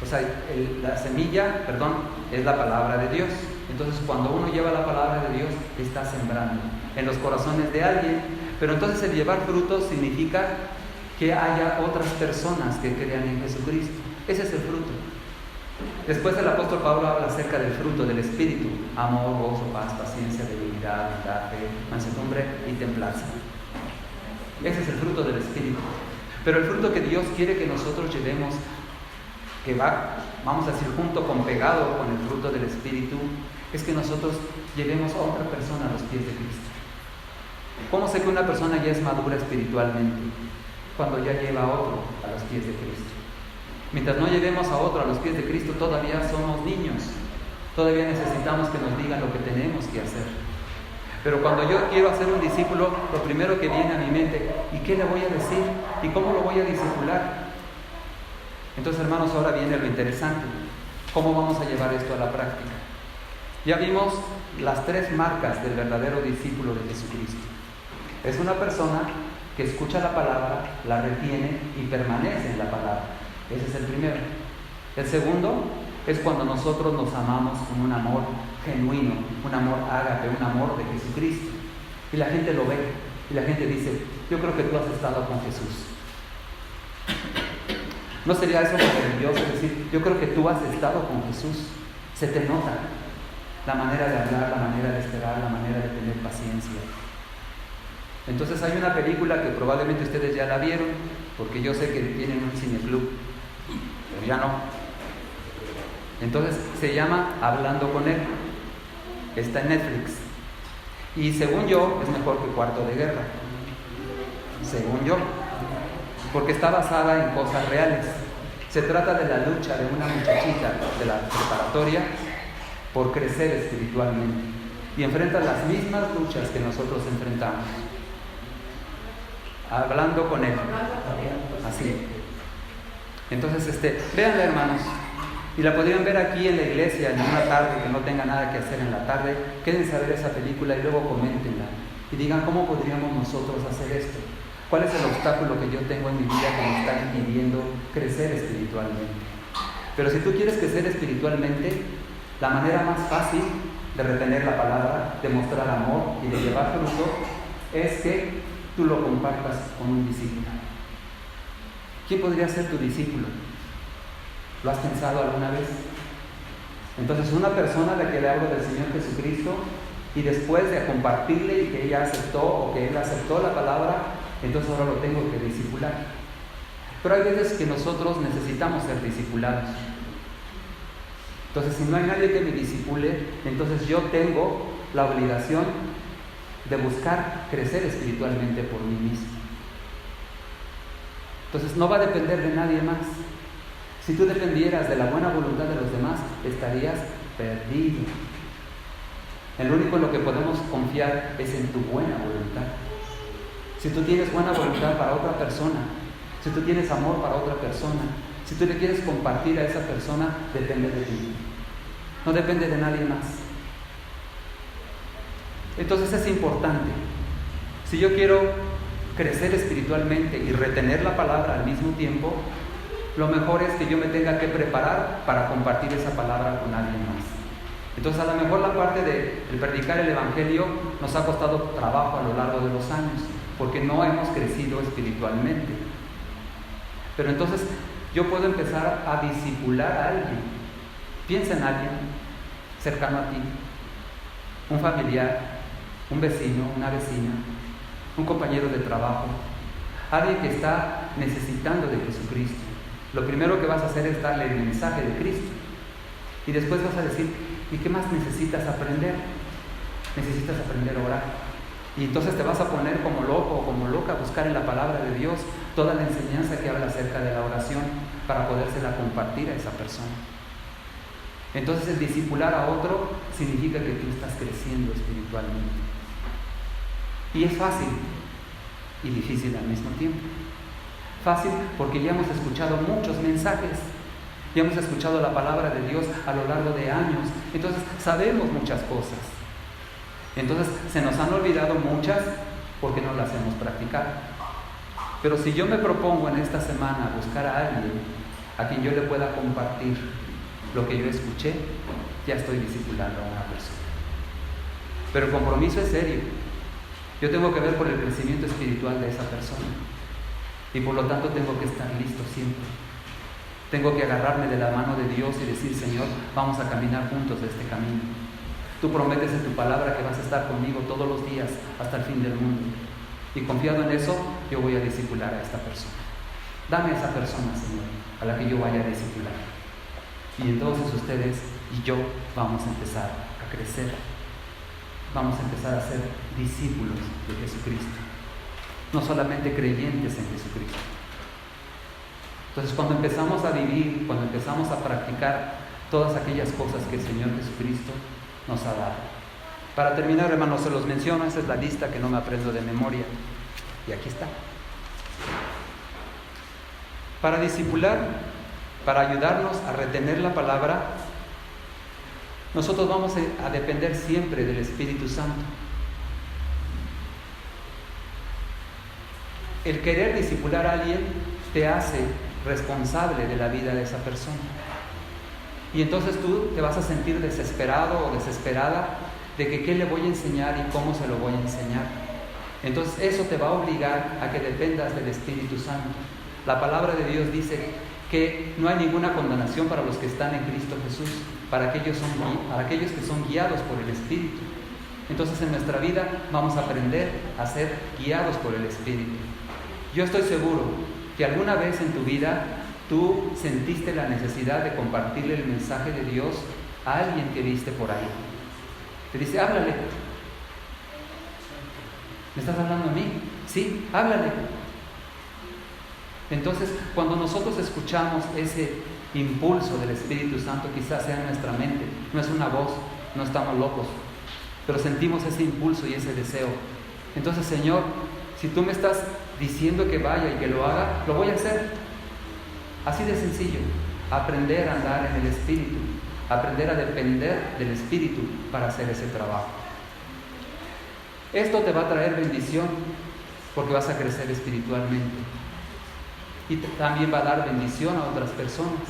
O sea, la semilla, es la palabra de Dios. Entonces, cuando uno lleva la palabra de Dios, está sembrando en los corazones de alguien. Pero entonces el llevar fruto significa que haya otras personas que crean en Jesucristo. Ese es el fruto. Después el apóstol Pablo habla acerca del fruto del Espíritu: amor, gozo, paz, paciencia, benignidad, bondad, fe, mansedumbre y templanza. Ese es el fruto del Espíritu. Pero el fruto que Dios quiere que nosotros llevemos, que va, vamos a decir, junto con pegado con el fruto del Espíritu, es que nosotros llevemos a otra persona a los pies de Cristo. ¿Cómo sé que una persona ya es madura espiritualmente? Cuando ya lleva a otro a los pies de Cristo. Mientras no llevemos a otro a los pies de Cristo, todavía somos niños. Todavía necesitamos que nos digan lo que tenemos que hacer. Pero cuando yo quiero hacer un discípulo, lo primero que viene a mi mente, ¿y qué le voy a decir? ¿Y cómo lo voy a discipular? Entonces, hermanos, ahora viene lo interesante. ¿Cómo vamos a llevar esto a la práctica? Ya vimos las 3 marcas del verdadero discípulo de Jesucristo. Es una persona que escucha la palabra, la retiene y permanece en la palabra. Ese es el primero. El segundo es cuando nosotros nos amamos con un amor genuino, un amor ágape, un amor de Jesucristo. Y la gente lo ve, y la gente dice, yo creo que tú has estado con Jesús. ¿No sería eso maravilloso? Es decir, yo creo que tú has estado con Jesús. Se te nota la manera de hablar, la manera de esperar, la manera de tener paciencia. Entonces hay una película que probablemente ustedes ya la vieron, porque yo sé que tienen un cineclub, pero ya no. Entonces se llama Hablando con Él. Está en Netflix. Y según yo, es mejor que Cuarto de Guerra. Según yo. Porque está basada en cosas reales. Se trata de la lucha de una muchachita de la preparatoria por crecer espiritualmente. Y enfrenta las mismas luchas que nosotros enfrentamos. Hablando con Él. Así. Entonces, véanla, hermanos. Y la podrían ver aquí en la iglesia en una tarde que no tenga nada que hacer en la tarde. Quédense a ver esa película y luego coméntenla. Y digan, ¿cómo podríamos nosotros hacer esto? ¿Cuál es el obstáculo que yo tengo en mi vida que me está impidiendo crecer espiritualmente? Pero si tú quieres crecer espiritualmente, la manera más fácil de retener la palabra, de mostrar amor y de llevar fruto, es que tú lo compartas con un discípulo. ¿Quién podría ser tu discípulo? ¿Lo has pensado alguna vez? Entonces, una persona a la que le hablo del Señor Jesucristo y después de compartirle y que ella aceptó o que él aceptó la palabra, entonces ahora lo tengo que discipular. Pero hay veces que nosotros necesitamos ser discipulados. Entonces, si no hay nadie que me discipule, entonces yo tengo la obligación de buscar crecer espiritualmente por mí mismo. Entonces, no va a depender de nadie más. Si tú dependieras de la buena voluntad de los demás, estarías perdido. El único en lo que podemos confiar es en tu buena voluntad. Si tú tienes buena voluntad para otra persona, si tú tienes amor para otra persona, si tú le quieres compartir a esa persona, depende de ti. No depende de nadie más. Entonces es importante. Si yo quiero crecer espiritualmente y retener la palabra al mismo tiempo, lo mejor es que yo me tenga que preparar para compartir esa palabra con alguien más. Entonces, a lo mejor la parte de predicar el Evangelio nos ha costado trabajo a lo largo de los años, porque no hemos crecido espiritualmente. Pero entonces, yo puedo empezar a discipular a alguien. Piensa en alguien cercano a ti, un familiar, un vecino, una vecina, un compañero de trabajo, alguien que está necesitando de Jesucristo. Lo primero que vas a hacer es darle el mensaje de Cristo. Y después vas a decir, ¿y qué más necesitas aprender? Necesitas aprender a orar. Y entonces te vas a poner como loco o como loca a buscar en la palabra de Dios toda la enseñanza que habla acerca de la oración para podérsela compartir a esa persona. Entonces el discipular a otro significa que tú estás creciendo espiritualmente. Y es fácil y difícil al mismo tiempo. Fácil porque ya hemos escuchado muchos mensajes, ya hemos escuchado la palabra de Dios a lo largo de años, entonces sabemos muchas cosas. Entonces se nos han olvidado muchas porque no las hemos practicado. Pero si yo me propongo en esta semana buscar a alguien a quien yo le pueda compartir lo que yo escuché, ya estoy discipulando a una persona. Pero el compromiso es serio. Yo tengo que ver por el crecimiento espiritual de esa persona. Y por lo tanto tengo que estar listo siempre. Tengo que agarrarme de la mano de Dios y decir, Señor, vamos a caminar juntos de este camino. Tú prometes en tu palabra que vas a estar conmigo todos los días hasta el fin del mundo. Y confiado en eso, yo voy a discipular a esta persona. Dame a esa persona, Señor, a la que yo vaya a discipular. Y entonces ustedes y yo vamos a empezar a crecer. Vamos a empezar a ser discípulos de Jesucristo. No solamente creyentes en Jesucristo. Entonces, cuando empezamos a vivir, cuando empezamos a practicar todas aquellas cosas que el Señor Jesucristo nos ha dado. Para terminar, hermanos, se los menciono, esa es la lista que no me aprendo de memoria. Y aquí está. Para discipular, para ayudarnos a retener la palabra, nosotros vamos a depender siempre del Espíritu Santo. El querer discipular a alguien te hace responsable de la vida de esa persona. Y entonces tú te vas a sentir desesperado o desesperada de que qué le voy a enseñar y cómo se lo voy a enseñar. Entonces eso te va a obligar a que dependas del Espíritu Santo. La palabra de Dios dice que no hay ninguna condenación para los que están en Cristo Jesús, para aquellos que son guiados por el Espíritu. Entonces en nuestra vida vamos a aprender a ser guiados por el Espíritu. Yo estoy seguro que alguna vez en tu vida tú sentiste la necesidad de compartirle el mensaje de Dios a alguien que viste por ahí. Te dice, háblale. ¿Me estás hablando a mí? Sí, háblale. Entonces, cuando nosotros escuchamos ese impulso del Espíritu Santo, quizás sea en nuestra mente, no es una voz, no estamos locos, pero sentimos ese impulso y ese deseo. Entonces, Señor, si tú me estás diciendo que vaya y que lo haga, lo voy a hacer. Así de sencillo, aprender a andar en el Espíritu, aprender a depender del Espíritu para hacer ese trabajo. Esto te va a traer bendición porque vas a crecer espiritualmente. Y también va a dar bendición a otras personas,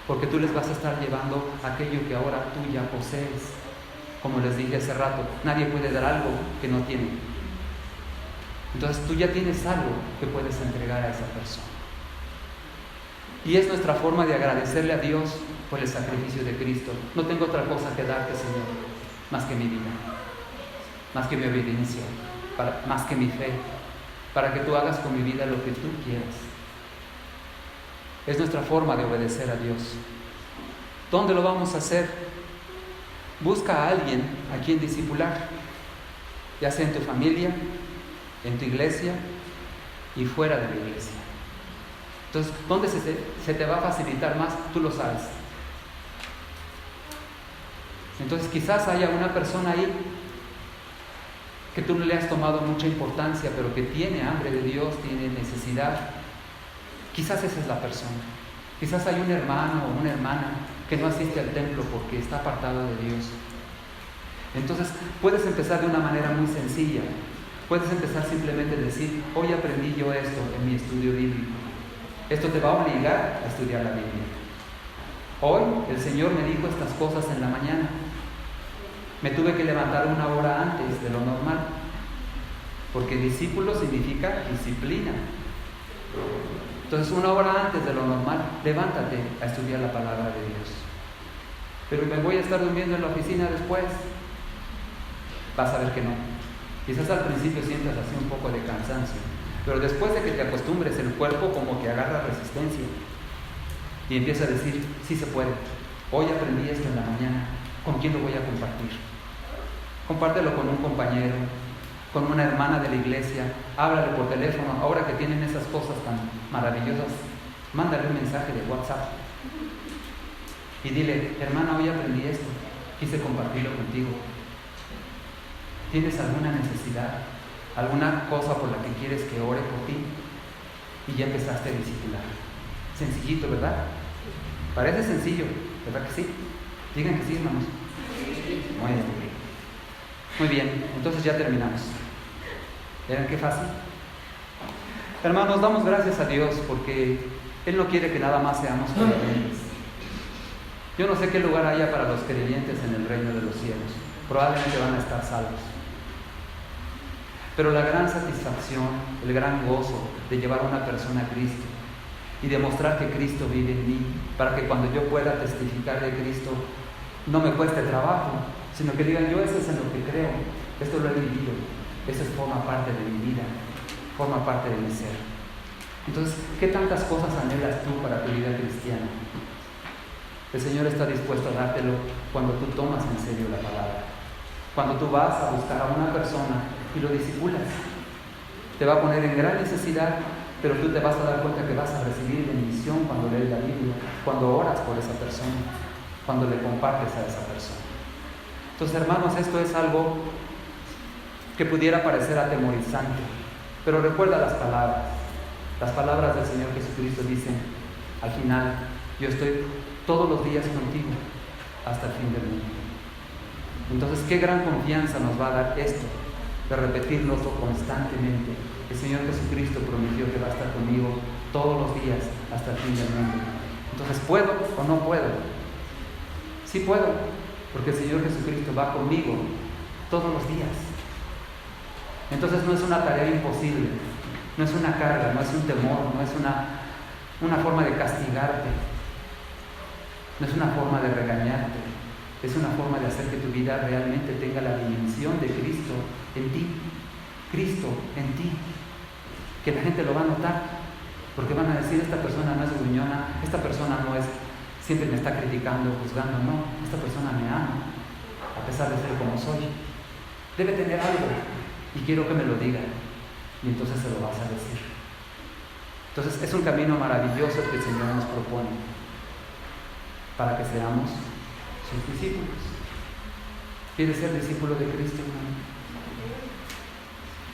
porque tú les vas a estar llevando aquello que ahora tú ya posees. Como les dije hace rato, nadie puede dar algo que no tiene. Entonces tú ya tienes algo que puedes entregar a esa persona. Y es nuestra forma de agradecerle a Dios por el sacrificio de Cristo. No tengo otra cosa que darte, Señor, más que mi vida, más que mi obediencia, más que mi fe, para que tú hagas con mi vida lo que tú quieras. Es nuestra forma de obedecer a Dios. ¿Dónde lo vamos a hacer? Busca a alguien a quien discipular, ya sea en tu familia, en tu iglesia y fuera de la iglesia. Entonces, ¿dónde se te va a facilitar más? Tú lo sabes. Entonces, quizás haya una persona ahí que tú no le has tomado mucha importancia, pero que tiene hambre de Dios, tiene necesidad. Quizás esa es la persona. Quizás hay un hermano o una hermana que no asiste al templo porque está apartado de Dios. Entonces puedes empezar de una manera muy sencilla. Puedes empezar simplemente a decir, hoy aprendí yo esto en mi estudio bíblico. Esto te va a obligar a estudiar la Biblia. Hoy el Señor me dijo estas cosas en la mañana. Me tuve que levantar 1 hora antes de lo normal, porque discípulo significa disciplina. Entonces 1 hora antes de lo normal, levántate a estudiar la palabra de Dios. Pero me voy a estar durmiendo en la oficina después. Vas a ver que no. Quizás al principio sientas así un poco de cansancio, pero después de que te acostumbres, el cuerpo como que agarra resistencia y empieza a decir, sí se puede. Hoy aprendí esto en la mañana. ¿Con quién lo voy a compartir? Compártelo con un compañero, con una hermana de la iglesia, háblale por teléfono. Ahora que tienen esas cosas tan maravillosas, mándale un mensaje de WhatsApp y dile, hermana, hoy aprendí esto, quise compartirlo contigo. ¿Tienes alguna necesidad? ¿Alguna cosa por la que quieres que ore por ti? Y ya empezaste a discipular. Sencillito, ¿verdad? Parece sencillo, ¿verdad que sí? Digan que sí, hermanos. Muy bien, entonces ya terminamos. ¿Verán qué fácil? Hermanos, damos gracias a Dios porque Él no quiere que nada más seamos creyentes. Yo no sé qué lugar haya para los creyentes en el reino de los cielos. Probablemente van a estar salvos. Pero la gran satisfacción, el gran gozo de llevar a una persona a Cristo y demostrar que Cristo vive en mí, para que cuando yo pueda testificar de Cristo no me cueste trabajo, sino que digan, yo eso es en lo que creo, esto lo he vivido, eso forma parte de mi vida, forma parte de mi ser. Entonces, ¿qué tantas cosas anhelas tú para tu vida cristiana? El Señor está dispuesto a dártelo cuando tú tomas en serio la palabra, cuando tú vas a buscar a una persona y lo discipulas. Te va a poner en gran necesidad, pero tú te vas a dar cuenta que vas a recibir bendición cuando lees la Biblia, cuando oras por esa persona, cuando le compartes a esa persona. Entonces, hermanos, esto es algo que pudiera parecer atemorizante, pero recuerda las palabras. Las palabras del Señor Jesucristo dicen, al final, yo estoy todos los días contigo hasta el fin del mundo. Entonces, qué gran confianza nos va a dar esto, de repetirlo constantemente. El Señor Jesucristo prometió que va a estar conmigo todos los días hasta el fin del mundo. Entonces, ¿puedo o no puedo? Sí puedo, porque el Señor Jesucristo va conmigo todos los días. Entonces no es una tarea imposible, no es una carga, no es un temor, no es una forma de castigarte, no es una forma de regañarte, es una forma de hacer que tu vida realmente tenga la dimensión de Cristo en ti, Cristo en ti, que la gente lo va a notar, porque van a decir, esta persona no es gruñona, esta persona no es, siempre me está criticando, juzgando, no, esta persona me ama, a pesar de ser como soy, debe tener algo, y quiero que me lo diga, y entonces se lo vas a decir. Entonces es un camino maravilloso que el Señor nos propone, para que seamos sus discípulos. ¿Quieres ser discípulo de Cristo, hermano?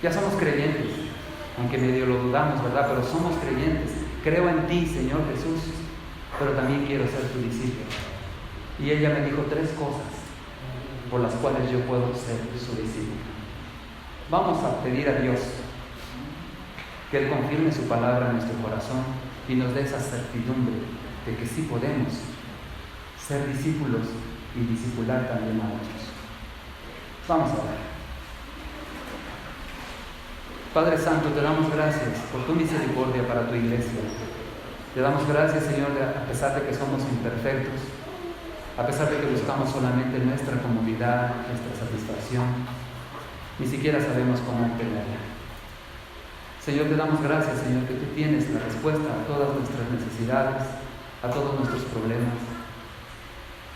Ya somos creyentes, aunque medio lo dudamos, ¿verdad? Pero somos creyentes. Creo en ti, Señor Jesús, pero también quiero ser tu discípulo. Y ella me dijo 3 cosas por las cuales yo puedo ser su discípulo. Vamos a pedir a Dios que Él confirme su palabra en nuestro corazón y nos dé esa certidumbre de que sí podemos ser discípulos y discipular también a otros. Vamos a orar. Padre Santo, te damos gracias por tu misericordia para tu iglesia. Te damos gracias, Señor, a pesar de que somos imperfectos, a pesar de que buscamos solamente nuestra comodidad, nuestra satisfacción, ni siquiera sabemos cómo obtenerla. Señor, te damos gracias, Señor, que tú tienes la respuesta a todas nuestras necesidades, a todos nuestros problemas.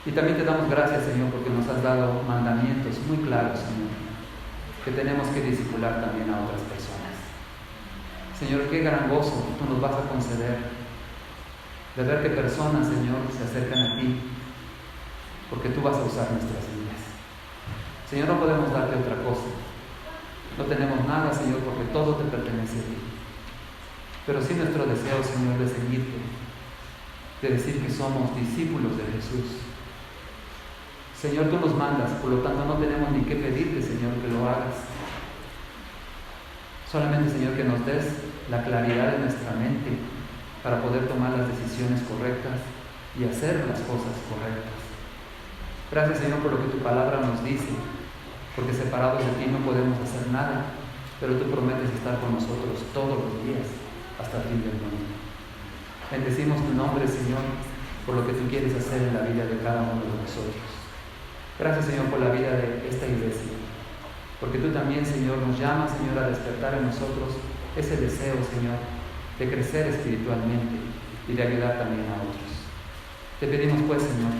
Y también te damos gracias, Señor, porque nos has dado mandamientos muy claros, Señor, que tenemos que discipular también a otras personas. Señor, qué gran gozo tú nos vas a conceder de ver que personas, Señor, se acercan a ti, porque tú vas a usar nuestras vidas. Señor, no podemos darte otra cosa. No tenemos nada, Señor, porque todo te pertenece a ti. Pero sí nuestro deseo, Señor, de seguirte, de decir que somos discípulos de Jesús. Señor, tú nos mandas, por lo tanto no tenemos ni que pedirte, Señor, que lo hagas. Solamente, Señor, que nos des la claridad de nuestra mente para poder tomar las decisiones correctas y hacer las cosas correctas. Gracias, Señor, por lo que tu palabra nos dice, porque separados de ti no podemos hacer nada, pero tú prometes estar con nosotros todos los días hasta el fin del mundo. Bendecimos tu nombre, Señor, por lo que tú quieres hacer en la vida de cada uno de nosotros. Gracias, Señor, por la vida de esta iglesia, porque tú también, Señor, nos llamas, Señor, a despertar en nosotros ese deseo, Señor, de crecer espiritualmente y de ayudar también a otros. Te pedimos, pues, Señor,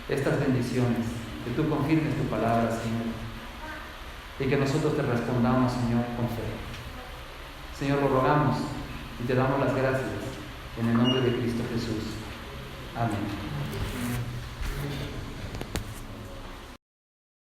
estas bendiciones, que tú confirmes tu palabra, Señor, y que nosotros te respondamos, Señor, con fe. Señor, lo rogamos y te damos las gracias en el nombre de Cristo Jesús.